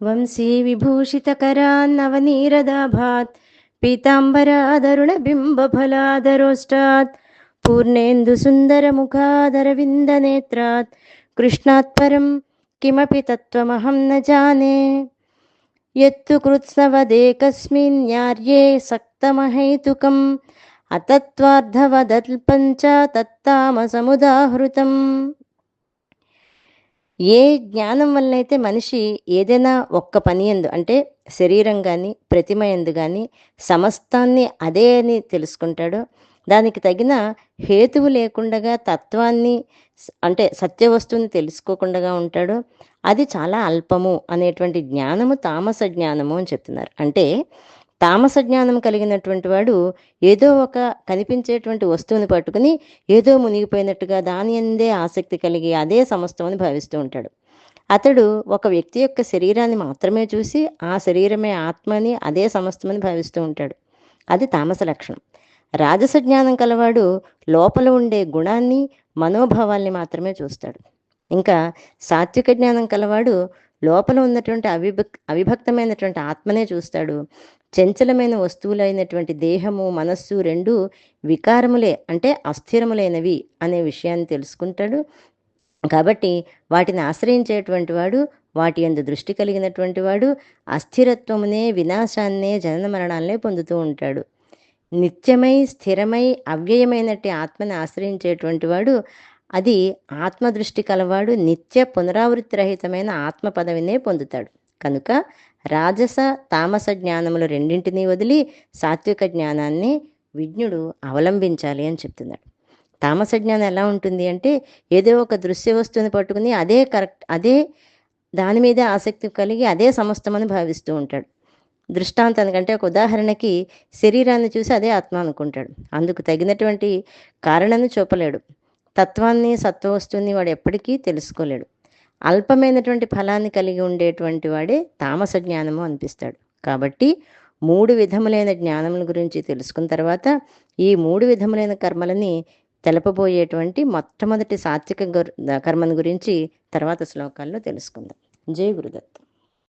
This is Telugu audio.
వంశీ విభూషితకరాన్నవనీరదాభాత్ పీతాంబరాదరుణబింబఫలాదరోష్టాత్ పూర్ణేందు సుందరముఖాదరవిందనేత్రాత్ కృష్ణాత్ పరం కిమపి తత్వమహం న జానే. యత్తు కృత్స్నవదేకస్మిన్యార్యే సక్తమహైతుకం అతత్వార్థవదల్పం చ తత్తామసముదాహృతం. ఏ జ్ఞానం వల్లనైతే మనిషి ఏదైనా ఒక్క పని యందు అంటే శరీరం కానీ ప్రతిమ యందు కానీ సమస్తాన్ని అదే అని తెలుసుకుంటాడో, దానికి తగిన హేతువు లేకుండా తత్వాన్ని అంటే సత్య వస్తువుని తెలుసుకోకుండా ఉంటాడో, అది చాలా అల్పము అనేటువంటి జ్ఞానము తామస జ్ఞానము అని చెప్తున్నారు. అంటే తామస జ్ఞానం కలిగినటువంటి వాడు ఏదో ఒక కనిపించేటువంటి వస్తువుని పట్టుకుని ఏదో మునిగిపోయినట్టుగా దాని అందే ఆసక్తి కలిగి అదే సమస్తమని భావిస్తూ ఉంటాడు. అతడు ఒక వ్యక్తి యొక్క శరీరాన్ని మాత్రమే చూసి ఆ శరీరమే ఆత్మని అదే సమస్తమని భావిస్తూ ఉంటాడు. అది తామస లక్షణం. రాజస జ్ఞానం కలవాడు లోపల ఉండే గుణాన్ని మనోభావాల్ని మాత్రమే చూస్తాడు. ఇంకా సాత్విక జ్ఞానం కలవాడు లోపల ఉన్నటువంటి అవిభక్తమైనటువంటి ఆత్మనే చూస్తాడు. చంచలమైన వస్తువులైనటువంటి దేహము మనస్సు రెండు వికారములే అంటే అస్థిరములైనవి అనే విషయాన్ని తెలుసుకుంటాడు. కాబట్టి వాటిని ఆశ్రయించేటువంటి వాడు, వాటి యందు దృష్టి కలిగినటువంటి వాడు అస్థిరత్వమునే వినాశాన్నే జనన మరణాలనే పొందుతూ ఉంటాడు. నిత్యమై స్థిరమై అవ్యయమైనట్టి ఆత్మని ఆశ్రయించేటువంటి వాడు అది ఆత్మదృష్టి కలవాడు నిత్య పునరావృత్తి రహితమైన ఆత్మ పదవినే పొందుతాడు. కనుక రాజస తామస జ్ఞానములు రెండింటినీ వదిలి సాత్విక జ్ఞానాన్ని విజ్ఞుడు అవలంబించాలి అని చెప్తున్నాడు. తామస జ్ఞానం ఎలా ఉంటుంది అంటే ఏదో ఒక దృశ్య వస్తువుని పట్టుకుని అదే కరెక్ట్, అదే దాని మీదే ఆసక్తి కలిగి అదే సమస్తమని భావిస్తూ ఉంటాడు. దృష్టాంతానికంటే ఒక ఉదాహరణకి శరీరాన్ని చూసి అదే ఆత్మ అనుకుంటాడు. అందుకు తగినటువంటి కారణాన్ని చూపలేడు. తత్వాన్ని సత్వవస్తువుని వాడు ఎప్పటికీ తెలుసుకోలేడు. అల్పమైనటువంటి ఫలాన్ని కలిగి ఉండేటువంటి వాడే తామస జ్ఞానము అనిపిస్తాడు. కాబట్టి 3 విధములైన జ్ఞానముల గురించి తెలుసుకున్న తర్వాత ఈ 3 విధములైన కర్మలని తెలపబోయేటువంటి మొట్టమొదటి సాత్విక కర్మను గురించి తర్వాత శ్లోకాల్లో తెలుసుకుందాం. జై గురుదత్త.